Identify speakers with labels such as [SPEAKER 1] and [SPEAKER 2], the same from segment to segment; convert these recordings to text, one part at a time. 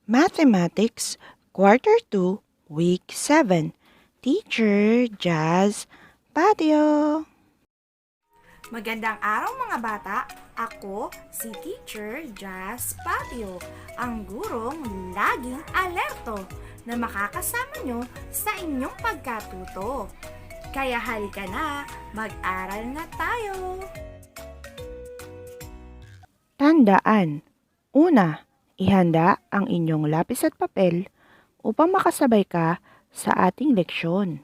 [SPEAKER 1] Mathematics, Quarter 2, Week 7. Teacher Jazz Patio.
[SPEAKER 2] Magandang araw mga bata! Ako si Teacher Jazz Patio, ang gurong laging alerto na makakasama nyo sa inyong pagkatuto. Kaya halika na, mag-aral na tayo!
[SPEAKER 1] Tandaan. Una, ihanda ang inyong lapis at papel upang makasabay ka sa ating leksyon.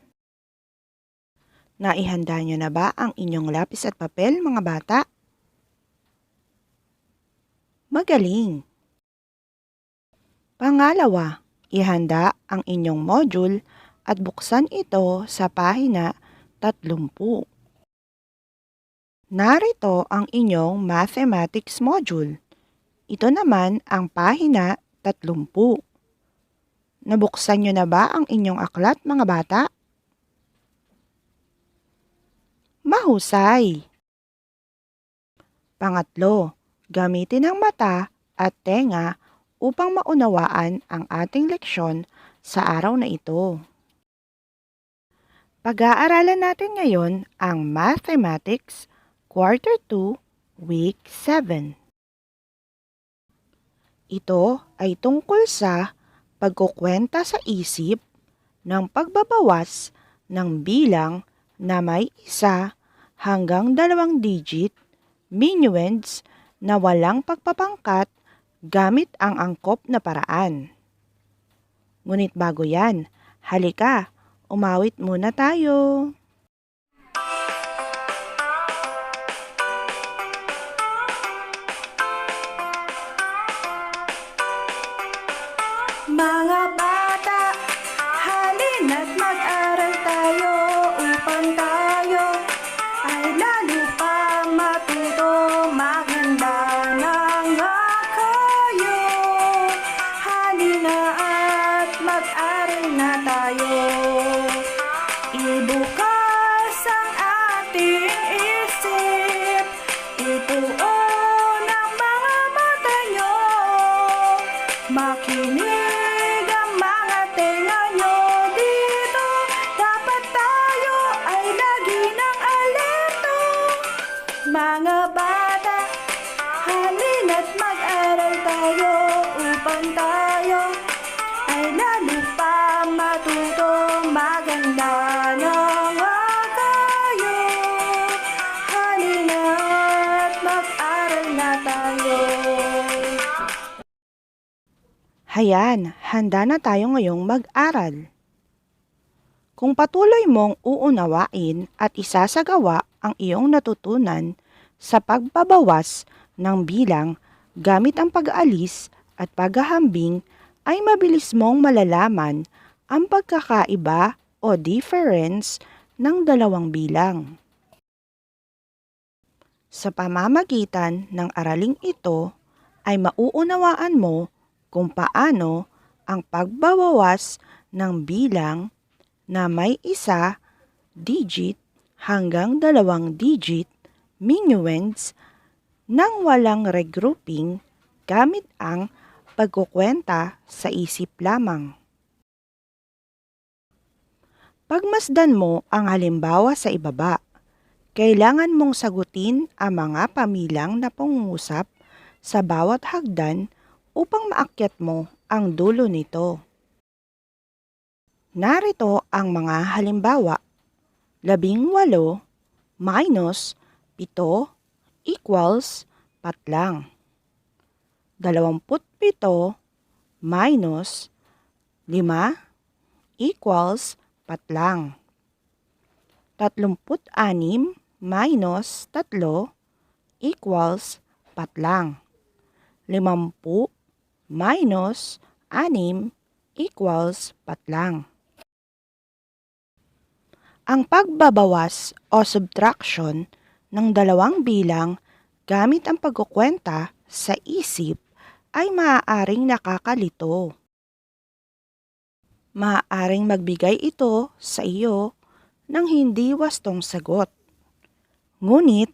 [SPEAKER 1] Naihanda nyo na ba ang inyong lapis at papel, mga bata? Magaling! Pangalawa, ihanda ang inyong module at buksan ito sa pahina 30. Narito ang inyong mathematics module. Ito naman ang pahina 30. Nabuksan nyo na ba ang inyong aklat, mga bata? Mahusay! Pangatlo, gamitin ang mata at tenga upang maunawaan ang ating leksyon sa araw na ito. Pag-aaralan natin ngayon ang Mathematics, Quarter 2, Week 7. Ito ay tungkol sa pagkukwenta sa isip ng pagbabawas ng bilang na may 1 hanggang 2 digit, minuends na walang pagpapangkat gamit ang angkop na paraan. Ngunit bago yan, halika, umawit muna tayo.
[SPEAKER 2] Mga bata, halina't mag-aral tayo upang tayo ay lalo pa matuto, maganda na nga kayo. Halina at mag-aral na tayo. Ibukas ang ating isip, ituon ang mga mata nyo, makinig ang mga tenga nyo dito. Dapat tayo ay lagi ng alerto. Mga bata, halina't mag-aral tayo upang tayo ay lalo pa matuto, maganda na nga kayo. Halina't mag-aral na tayo.
[SPEAKER 1] Hayan, handa na tayo ngayong mag-aral. Kung patuloy mong uunawain at isasagawa ang iyong natutunan sa pagbabawas ng bilang gamit ang pag-aalis at paghahambing, ay mabilis mong malalaman ang pagkakaiba o difference ng dalawang bilang. Sa pamamagitan ng araling ito, ay mauunawaan mo kung paano ang pagbabawas ng bilang na may 1 digit hanggang 2 digit, minuends, nang walang regrouping gamit ang pagkukwenta sa isip lamang. Pagmasdan mo ang halimbawa sa ibaba, kailangan mong sagutin ang mga pamilang na pangungusap sa bawat hagdan upang maakyat mo ang dulo nito. Narito ang mga halimbawa. 18 minus 7 equals 4 lang. 27 minus 5 equals 4 lang. 36 minus 3 equals 4 lang. 50 minus 6 equals 4 lang. Ang pagbabawas o subtraction ng dalawang bilang gamit ang pagkukwenta sa isip ay maaaring nakakalito. Maaaring magbigay ito sa iyo ng hindi wastong sagot. Ngunit,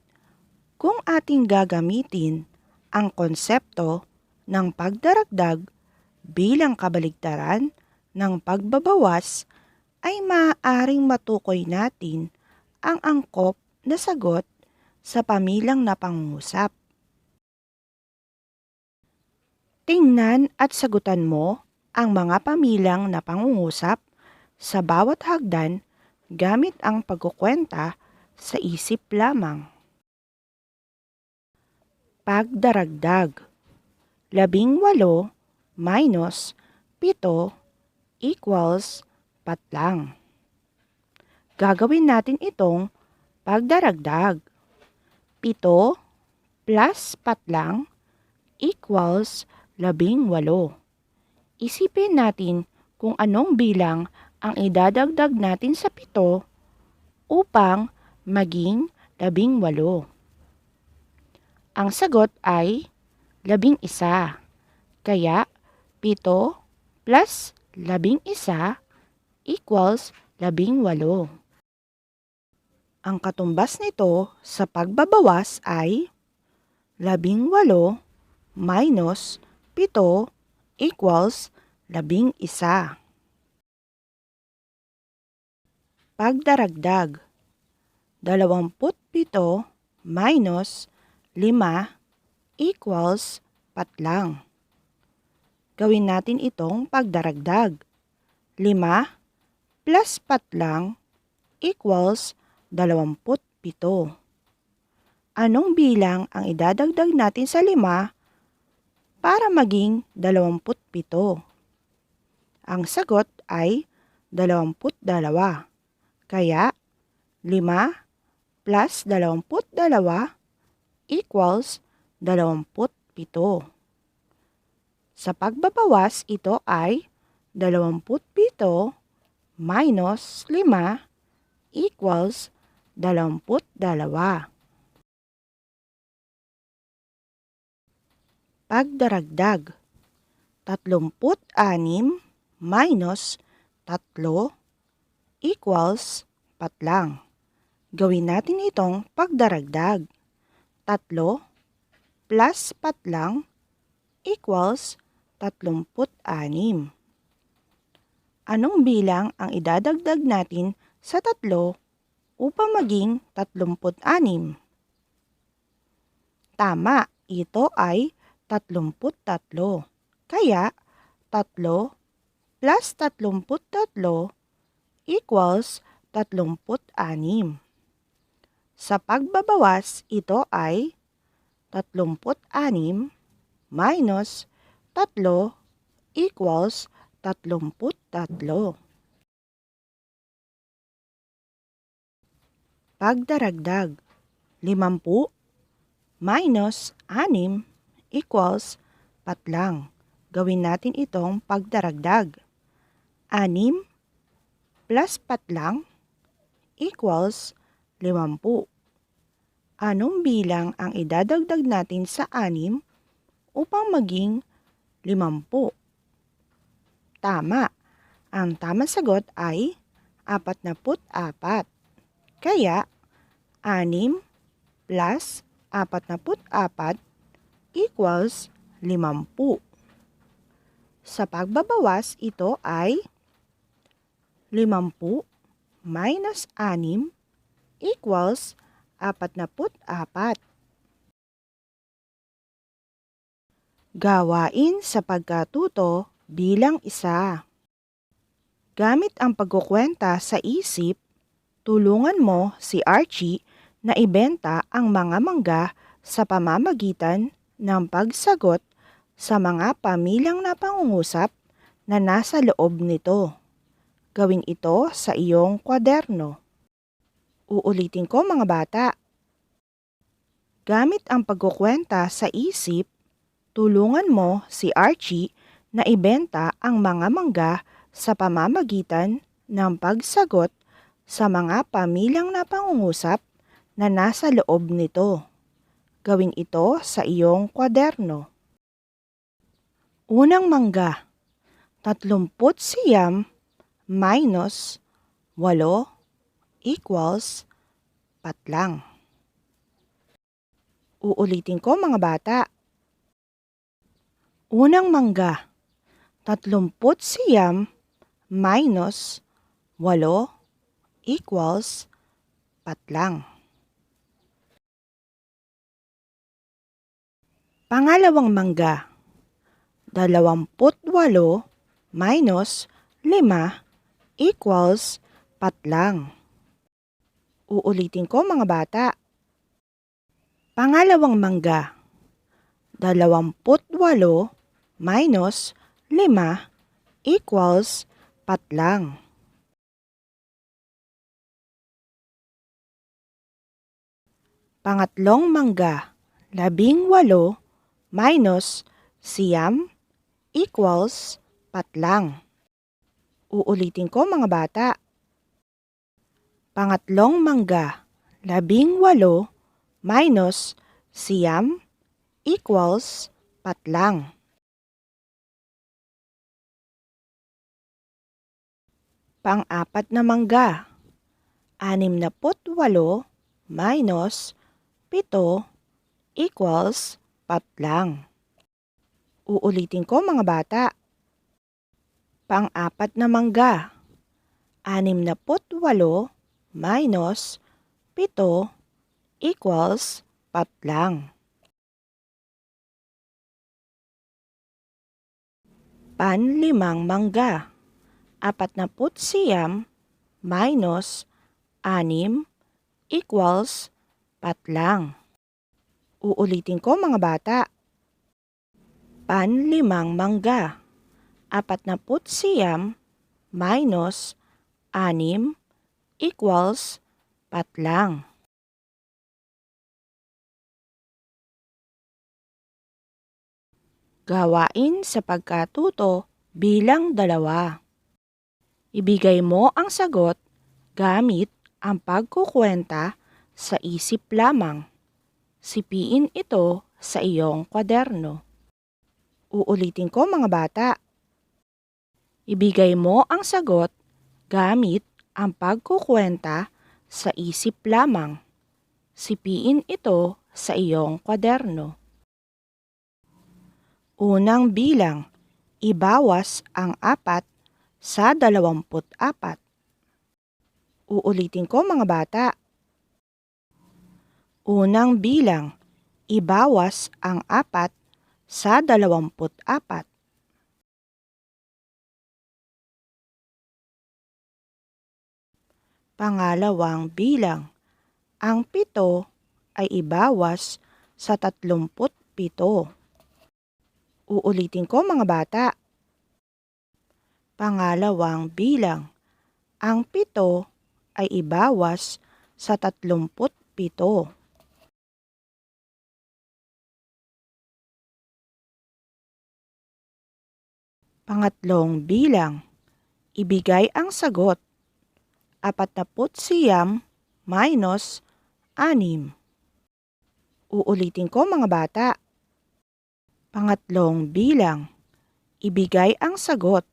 [SPEAKER 1] kung ating gagamitin ang konsepto ng pagdaragdag bilang kabaligtaran ng pagbabawas ay maaaring matukoy natin ang angkop na sagot sa pamilyang na pangungusap. Tingnan at sagutan mo ang mga pamilyang na pangungusap sa bawat hagdan gamit ang pagkukwenta sa isip lamang. Pagdaragdag. 18 minus 7 equals 4 lang. Gagawin natin itong pagdaragdag. 7 plus 4 lang equals 18. Isipin natin kung anong bilang ang idadagdag natin sa 7 upang maging 18. Ang sagot ay 11. Kaya 7 plus 11 equals 18. Ang katumbas nito sa pagbabawas ay 18 minus 7 equals 11. Pagdaragdag. 27 minus 5 equals 4 lang. Gawin natin itong pagdaragdag. 5 plus 4 lang equals 27. Anong bilang ang idadagdag natin sa 5 para maging 27? Ang sagot ay 22. Kaya 5 plus 22 equals 27. Sa pagbabawas, ito ay 27 minus 5 equals 22. Pagdaragdag. 36 minus 3 equals 4 lang. Gawin natin itong pagdaragdag. 3 plus 4 lang equals 36. Anong bilang ang idadagdag natin sa 3 upang maging 36? Tama, ito ay 33. Kaya 3 plus 33 equals 36. Sa pagbabawas, ito ay 36 minus 3 equals 33. Pagdaragdag. 50 minus 6 equals 4 lang. Gawin natin itong pagdaragdag. 6 plus 4 lang equals 50. Anong bilang ang idadagdag natin sa 6 upang maging 50? Tama. Ang tamang sagot ay 44. Kaya 6 plus 44 equals 50. Sa pagbabawas, ito ay 50 minus 6 equals 44. Gawain sa pagkatuto bilang isa. Gamit ang pagkukwenta sa isip, tulungan mo si Archie na ibenta ang mga mangga sa pamamagitan ng pagsagot sa mga pamilyang napangungusap na nasa loob nito. Gawin ito sa iyong kwaderno. Uulitin ko mga bata. Gamit ang pagkukwenta sa isip, tulungan mo si Archie na ibenta ang mga mangga sa pamamagitan ng pagsagot sa mga pamilyang napangungusap na nasa loob nito. Gawin ito sa iyong kwaderno. Unang mangga, 39 minus 8 equals 4 lang. Uulitin ko mga bata. Unang mangga, 39 minus 8 equals 4 lang. Pangalawang mangga. 28 minus 5 equals 4 lang. Uulitin ko mga bata. Pangalawang mangga. 28 minus 5 equals 4 lang. Pangatlong mangga. 18 minus 9 equals 4 lang. Uulitin ko mga bata. Pangatlong mangga. 18 minus 9 equals 4 lang. Pang-apat na mangga. 68 minus 7 equals 4 lang. Uulitin ko mga bata. Pang-apat na mangga. 68 minus 7 equals 4 lang. Panlimang mangga. 49 minus 6 equals 4 lang. Uulitin ko mga bata. Panlimang mangga. 49 minus 6 equals 4 lang. Gawain sa pagkatuto bilang 2. Ibigay mo ang sagot gamit ang pagkukwenta sa isip lamang. Sipiin ito sa iyong kwaderno. Uulitin ko mga bata. Ibigay mo ang sagot gamit ang pagkukwenta sa isip lamang. Sipiin ito sa iyong kwaderno. Unang bilang, ibawas ang 4 sa 24. Uulitin ko mga bata. Unang bilang, ibawas ang 4 sa 24. Pangalawang bilang, ang 7 ay ibawas sa 37. Uulitin ko mga bata. Pangalawang bilang, ang 7 ay ibawas sa 37. Pangatlong bilang, ibigay ang sagot. 49 minus 6. Uulitin ko mga bata. Pangatlong bilang, ibigay ang sagot.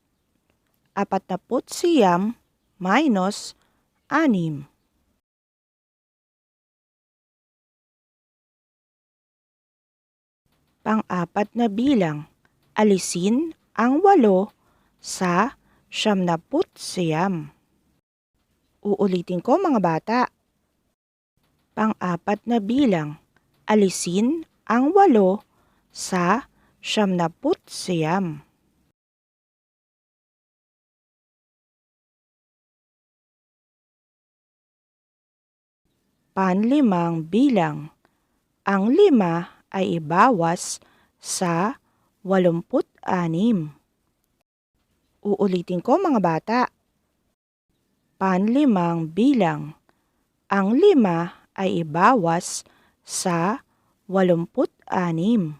[SPEAKER 1] 49 minus 6. Pang-apat na bilang, alisin ang 8 sa 99. Uulitin ko mga bata. Pang-apat na bilang, alisin ang 8 sa 99. Panlimang bilang, ang 5 ay ibawas sa 86. Uulitin ko mga bata. Panlimang bilang, ang 5 ay ibawas sa 86.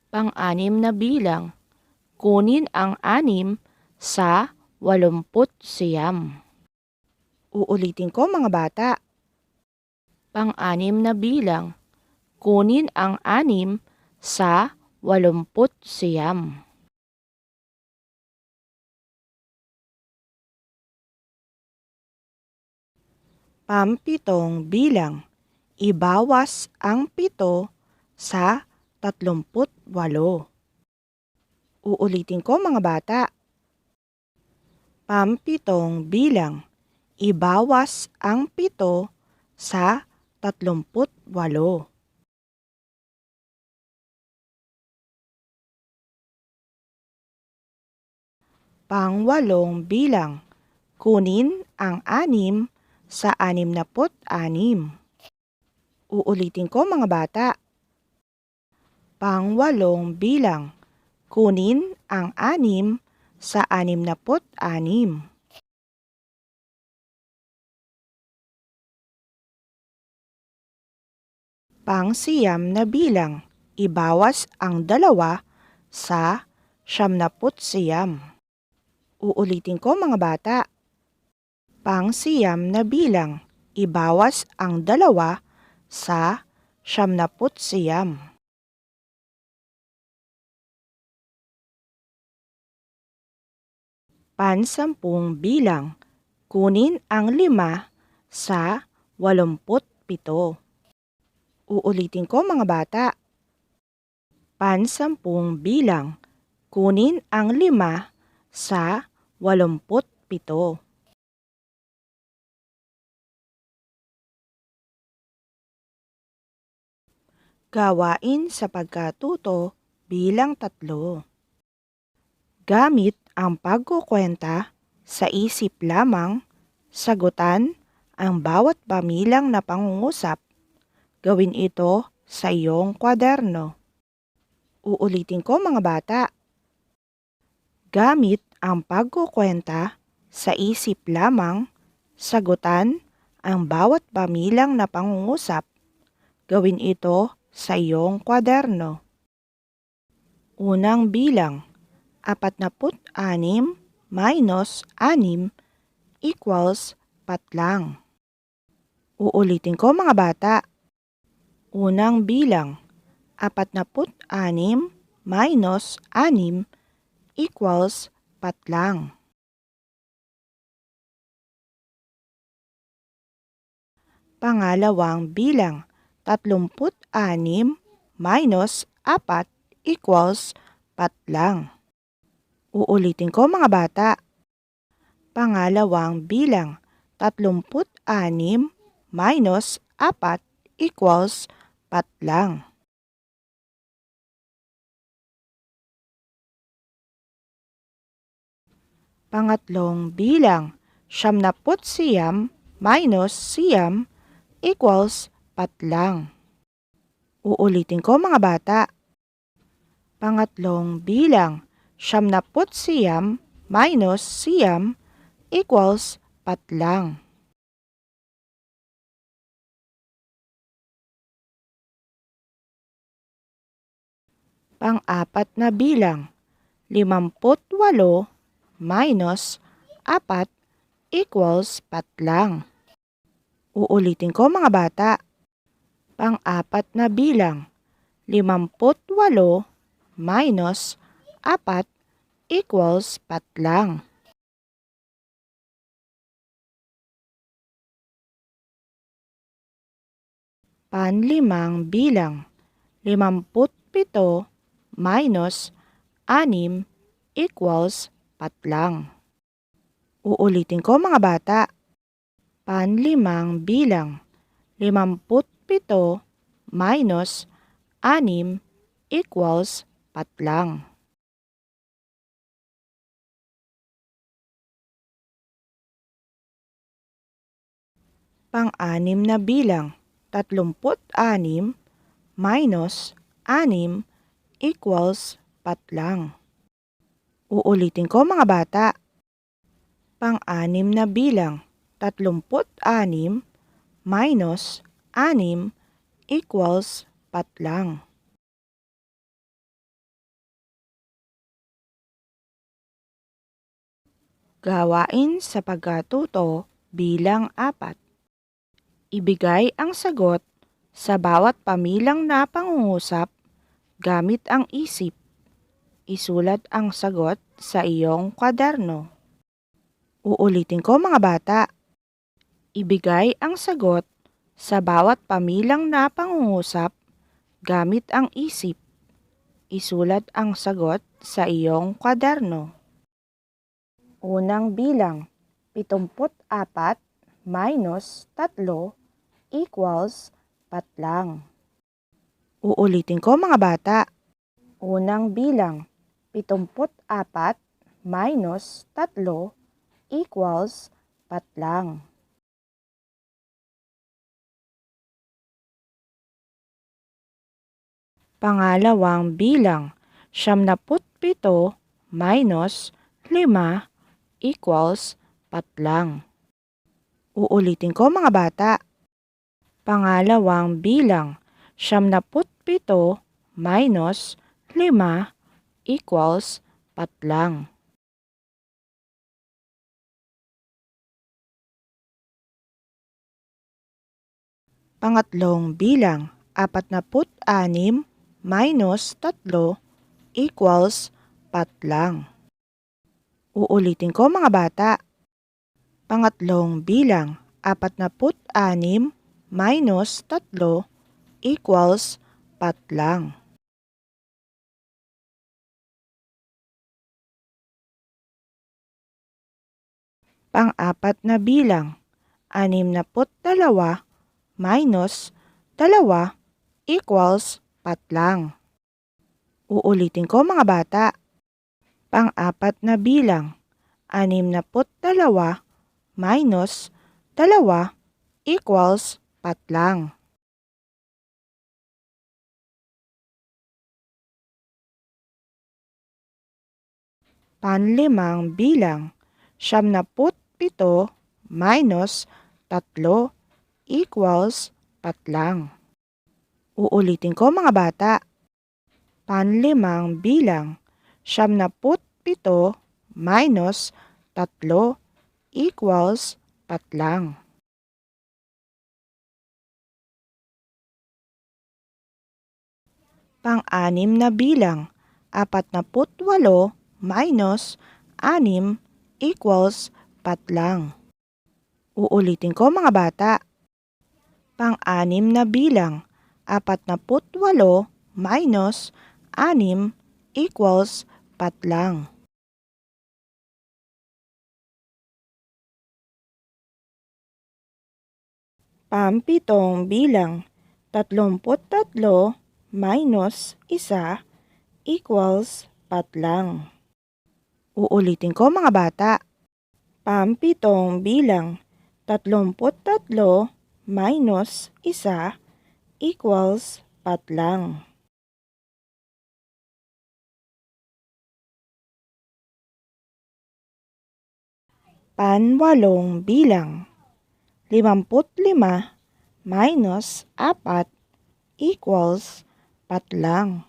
[SPEAKER 1] Pang-anim na bilang, kunin ang 6 sa 89. Uulitin ko mga bata. Pang-anim na bilang, kunin ang 6 sa 89. Pampitong bilang, ibawas ang 7 sa 38. Uulitin ko mga bata. Pampitong bilang, ibawas ang 7 sa 38. Pangwalong bilang, kunin ang 6 sa 66. Uulitin ko mga bata. Pangwalong bilang, kunin ang 6 sa 66. Pangsiyam na bilang, ibawas ang 2 sa 79. Uulitin ko mga bata. Pangsiyam na bilang, ibawas ang 2 sa 79. Pansampung bilang, kunin ang 5 sa 87. Uulitin ko mga bata. Pansampung bilang, kunin ang 5 sa 87. Gawain sa pagkatuto bilang 3. Gamit ang pagkukwenta sa isip lamang, sagutan ang bawat pamilang na pangungusap. Gawin ito sa iyong kwaderno. Uulitin ko mga bata. Gamit ang pagkukwenta sa isip lamang, sagutan ang bawat pamilang na pangungusap. Gawin ito sa iyong kwaderno. Unang bilang, 46 minus 6 equals 4. Uulitin ko mga bata. Unang bilang, 46 minus 6 equals 4. Pangalawang bilang, 36 minus 4 equals 4. Uulitin ko mga bata. Pangalawang bilang, 36 minus 4 equals 4. Pangatlong bilang, 79 minus 9 equals 4. Uulitin ko mga bata. Pangatlong bilang, 79 minus 9 equals 4. Pang-apat na bilang, 58 minus 4 equals 4. Uulitin ko mga bata. Pang-apat na bilang, 58 minus 4 equals 4. Panlimang bilang, 57 minus 6 equals 4. Uulitin ko mga bata. Panlimang bilang, 57 minus 6 equals 4. Pang-anim na bilang, 36 minus 6 equals 4. Uulitin ko mga bata. Pang-anim na bilang, 36 minus 6 equals 4. Gawain sa pagkatuto bilang 4. Ibigay ang sagot sa bawat pamilang na pangungusap gamit ang isip. Isulat ang sagot sa iyong kwaderno. Uulitin ko mga bata. Ibigay ang sagot Sa bawat pamilang na pangungusap, gamit ang isip, isulat ang sagot sa iyong kwaderno. Unang bilang, 74 minus 3 equals 4 lang. Uulitin ko mga bata. Unang bilang, 74 minus 3 equals 4 lang. Pangalawang bilang, 77 minus 5 equals 4 lang. Uulitin ko mga bata. Pangalawang bilang, 77 minus 5 equals 4 lang. Pangatlong bilang, 46 minus 3 equals 4 lang. Uulitin ko mga bata. Pangatlong bilang, 46 minus 3 equals 4 lang. Pang-apat na bilang, 62 minus 2 equals 4 lang. Uulitin ko mga bata. Pang-apat na bilang, 62 minus 2 equals 4 lang. Panlimang bilang, 77 minus 3 equals 4 lang. Uulitin ko mga bata. Panlimang bilang, 77 minus 3 equals 4 lang. Pang-anim na bilang, 48 minus 6 equals 4 lang. Uulitin ko mga bata. Pang-anim na bilang, 48 minus 6 equals 4 lang. Pampitong bilang, 33 minus 1 equals 4 lang. Uulitin ko mga bata. Pampitong bilang, 33 minus 1 equals 4 lang. Panwalong bilang, 55 minus 4 equals 4 lang.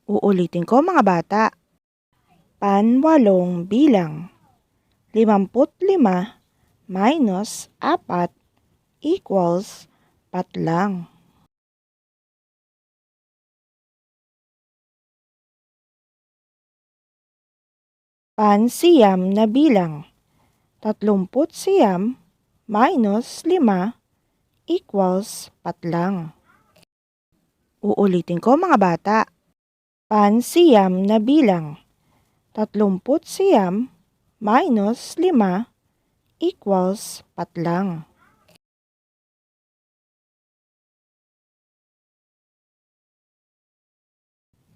[SPEAKER 1] Uulitin ko mga bata. Panwalong bilang, 55 minus 4 equals 4 lang. Pansiyam na bilang, 39 minus 5 equals 4 lang. Uulitin ko mga bata. Pansiyam na bilang, 39 minus 5 equals 4 lang.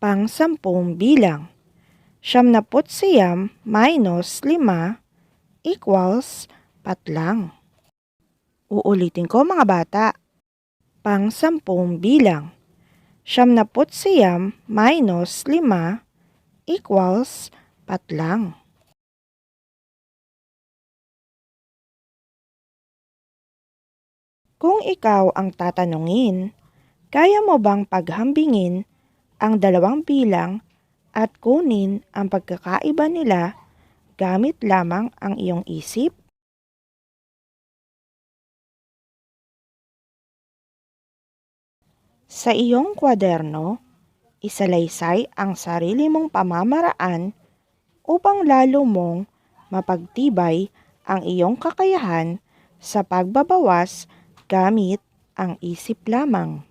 [SPEAKER 1] Pang-10 bilang, 79 minus 5 equals 4 lang. Uulitin ko mga bata. Pang-10 bilang, 79 minus 5 equals 4 lang. Kung ikaw ang tatanungin, kaya mo bang paghambingin ang dalawang bilang at kunin ang pagkakaiba nila gamit lamang ang iyong isip? Sa iyong kwaderno, isalaysay ang sarili mong pamamaraan upang lalo mong mapagtibay ang iyong kakayahan sa pagbabawas gamit ang isip lamang.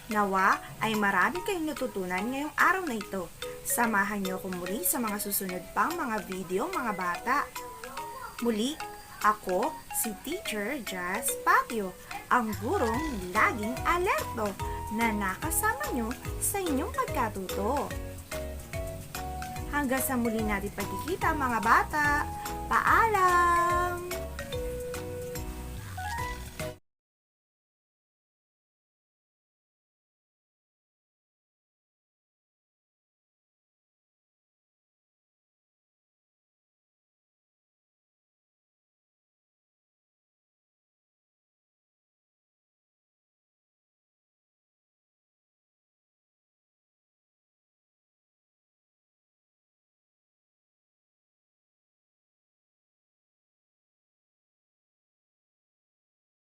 [SPEAKER 2] Nawa ay marami kayong natutunan ngayong araw na ito. Samahan niyo ako muli sa mga susunod pang mga video, mga bata. Muli, ako si Teacher Jazz Patio, ang gurong laging alerto na nakasama niyo sa inyong pagkatuto. Hanggang sa muli natin pagkikita, mga bata. Paalam!